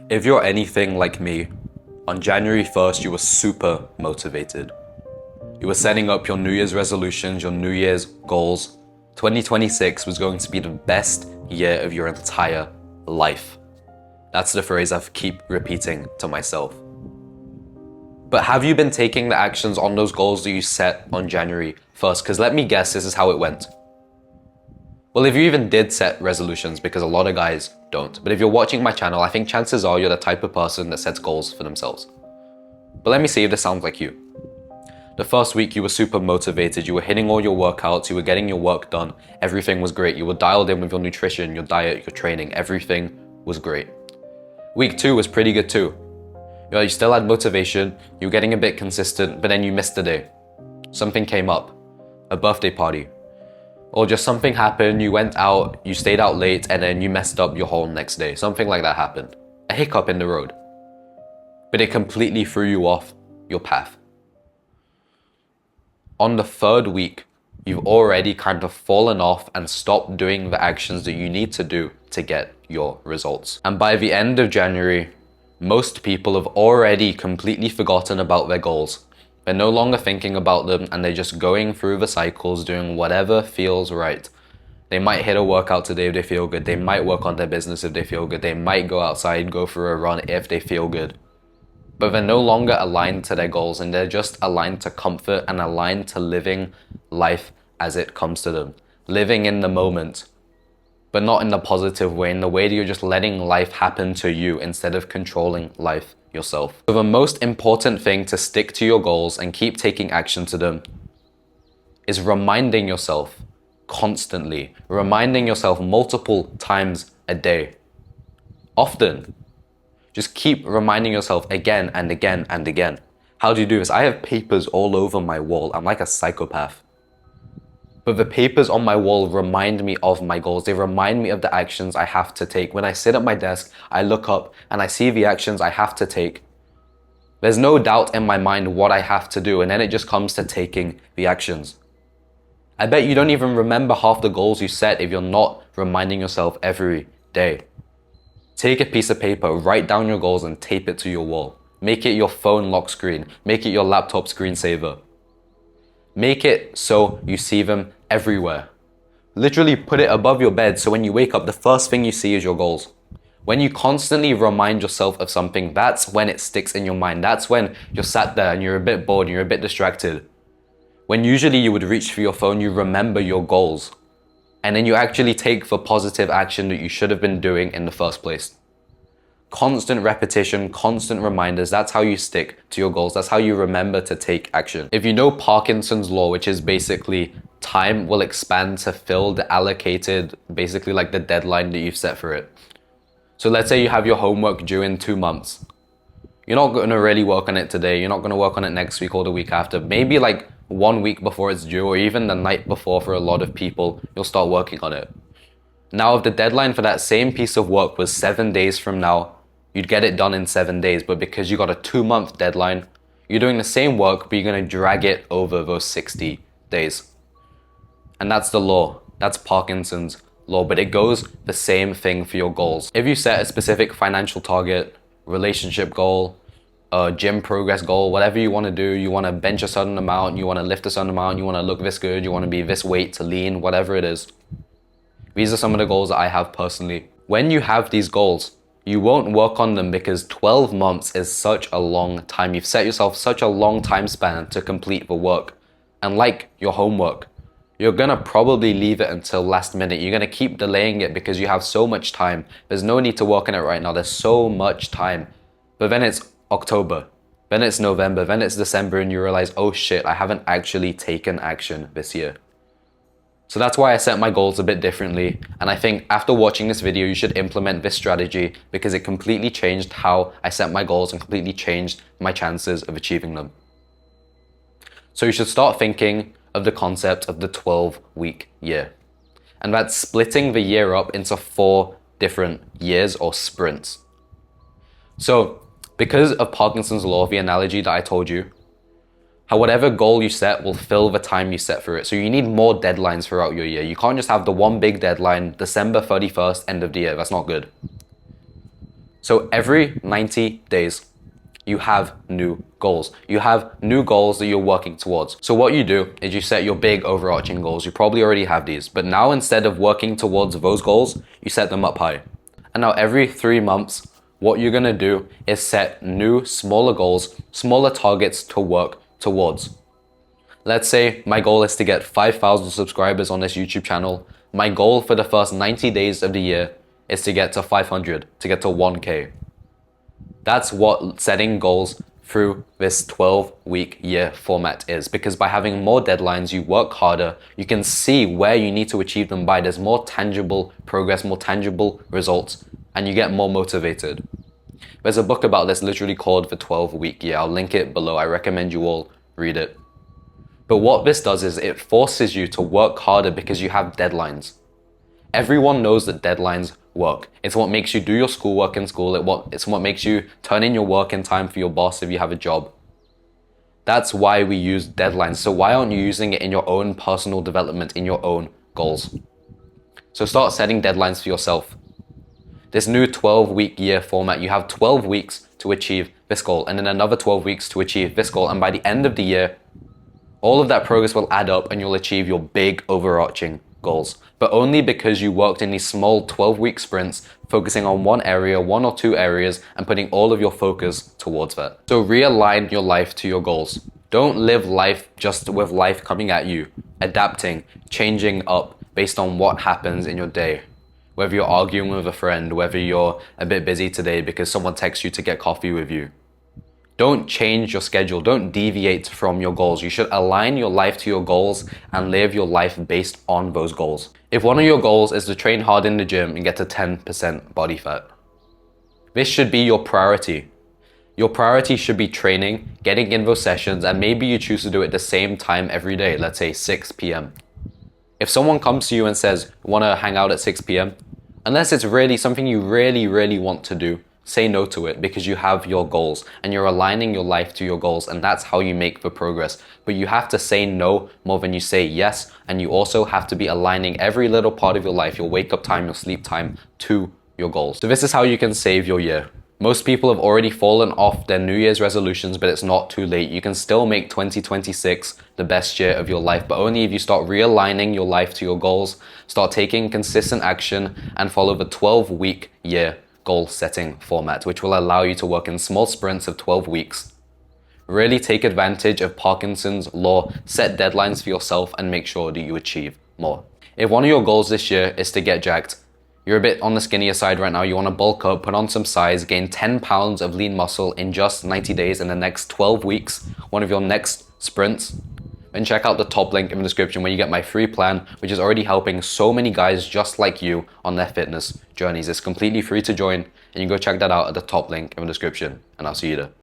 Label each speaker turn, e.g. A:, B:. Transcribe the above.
A: If you're anything like me, on January 1st, you were super motivated. You were setting up your New Year's resolutions, your New Year's goals. 2026 was going to be the best year of your entire life. That's the phrase I keep repeating to myself. But have you been taking the actions on those goals that you set on January 1st? Because let me guess, this is how it went. Well, if you even did set resolutions, because a lot of guys don't, but if you're watching my channel, I think chances are you're the type of person that sets goals for themselves. But let me see if this sounds like you. The first week you were super motivated, you were hitting all your workouts, you were getting your work done, everything was great, you were dialed in with your nutrition, your diet, your training, everything was great. Week 2 was pretty good too. You still had motivation, you were getting a bit consistent, but then you missed a day. Something came up, a birthday party, or just something happened, you went out, you stayed out late, and then you messed up your whole next day. Something like that happened. A hiccup in the road. But it completely threw you off your path. On the third week, you've already kind of fallen off and stopped doing the actions that you need to do to get your results. And by the end of January, most people have already completely forgotten about their goals. They're no longer thinking about them and they're just going through the cycles, doing whatever feels right. They might hit a workout today if they feel good. They might work on their business if they feel good. They might go outside, go for a run if they feel good. But they're no longer aligned to their goals and they're just aligned to comfort and aligned to living life as it comes to them. Living in the moment, but not in the positive way, in the way that you're just letting life happen to you instead of controlling life yourself. So the most important thing to stick to your goals and keep taking action to them is reminding yourself constantly, reminding yourself multiple times a day. Often. Just keep reminding yourself again and again and again. How do you do this? I have papers all over my wall. I'm like a psychopath. But the papers on my wall remind me of my goals. They remind me of the actions I have to take. When I sit at my desk, I look up and I see the actions I have to take. There's no doubt in my mind what I have to do, and then it just comes to taking the actions. I bet you don't even remember half the goals you set if you're not reminding yourself every day. Take a piece of paper, write down your goals and tape it to your wall. Make it your phone lock screen. Make it your laptop screensaver. Make it so you see them everywhere. Literally put it above your bed so when you wake up, the first thing you see is your goals. When you constantly remind yourself of something, that's when it sticks in your mind. That's when you're sat there and you're a bit bored and you're a bit distracted. When usually you would reach for your phone, you remember your goals. And then you actually take the positive action that you should have been doing in the first place. Constant repetition, constant reminders, that's how you stick to your goals. That's how you remember to take action. If you know Parkinson's law, which is basically time will expand to fill the allocated, basically like the deadline that you've set for it. So let's say you have your homework due in 2 months. You're not going to really work on it today. You're not going to work on it next week or the week after. Maybe like 1 week before it's due, or even the night before for a lot of people, you'll start working on it. Now, if the deadline for that same piece of work was 7 days from now, you'd get it done in 7 days. But because you got a 2-month deadline, you're doing the same work, but you're going to drag it over those 60 days. And that's the law. That's Parkinson's law, but it goes the same thing for your goals. If you set a specific financial target, relationship goal, a gym progress goal, whatever you want to do, you want to bench a certain amount, you want to lift a certain amount, you want to look this good, you want to be this weight to lean, whatever it is. These are some of the goals that I have personally. When you have these goals, you won't work on them because 12 months is such a long time. You've set yourself such a long time span to complete the work. And like your homework, you're going to probably leave it until last minute. You're going to keep delaying it because you have so much time. There's no need to work on it right now. There's so much time. But then it's October, then it's November, then it's December, and you realize, oh shit, I haven't actually taken action this year. So that's why I set my goals a bit differently. And I think after watching this video, you should implement this strategy because it completely changed how I set my goals and completely changed my chances of achieving them. So you should start thinking of the concept of the 12-week year. And that's splitting the year up into 4 different years or sprints. So because of Parkinson's law, the analogy that I told you, how whatever goal you set will fill the time you set for it. So you need more deadlines throughout your year. You can't just have the one big deadline, December 31st, end of the year. That's not good. So every 90 days, you have new goals. You have new goals that you're working towards. So what you do is you set your big overarching goals. You probably already have these, but now instead of working towards those goals, you set them up high. And now every 3 months, what you're gonna do is set new, smaller goals, smaller targets to work towards. Let's say my goal is to get 5,000 subscribers on this YouTube channel. My goal for the first 90 days of the year is to get to 500, to get to 1K. That's what setting goals through this 12-week year format is, because by having more deadlines, you work harder, you can see where you need to achieve them by. There's more tangible progress, more tangible results, and you get more motivated. There's a book about this literally called The 12-Week Year. I'll link it below. I recommend you all read it. But what this does is it forces you to work harder because you have deadlines. Everyone knows that deadlines work. It's what makes you do your schoolwork in school. It's what makes you turn in your work in time for your boss if you have a job. That's why we use deadlines. So why aren't you using it in your own personal development, in your own goals? So start setting deadlines for yourself. This new 12-week year format, you have 12 weeks to achieve this goal, and then another 12 weeks to achieve this goal. And by the end of the year, all of that progress will add up and you'll achieve your big overarching goals, but only because you worked in these small 12-week sprints, focusing on one area, 1 or 2 areas, and putting all of your focus towards that. So realign your life to your goals. Don't live life just with life coming at you, adapting, changing up based on what happens in your day. Whether you're arguing with a friend, whether you're a bit busy today because someone texts you to get coffee with you. Don't change your schedule. Don't deviate from your goals. You should align your life to your goals and live your life based on those goals. If one of your goals is to train hard in the gym and get to 10% body fat, this should be your priority. Your priority should be training, getting in those sessions, and maybe you choose to do it the same time every day, let's say 6 p.m. If someone comes to you and says, want to hang out at 6 p.m., unless it's really something you really want to do, say no to it, because you have your goals and you're aligning your life to your goals, and that's how you make the progress. But you have to say no more than you say yes, and you also have to be aligning every little part of your life, your wake up time, your sleep time, to your goals. So this is how you can save your year. Most people have already fallen off their New Year's resolutions, but it's not too late. You can still make 2026 the best year of your life, but only if you start realigning your life to your goals, start taking consistent action, and follow the 12-week year goal setting format, which will allow you to work in small sprints of 12 weeks. Really take advantage of Parkinson's law, set deadlines for yourself, and make sure that you achieve more. If one of your goals this year is to get jacked, you're a bit on the skinnier side right now, you want to bulk up, put on some size, gain 10 pounds of lean muscle in just 90 days in the next 12 weeks, one of your next sprints, then check out the top link in the description where you get my free plan, which is already helping so many guys just like you on their fitness journeys. It's completely free to join, and you can go check that out at the top link in the description, and I'll see you there.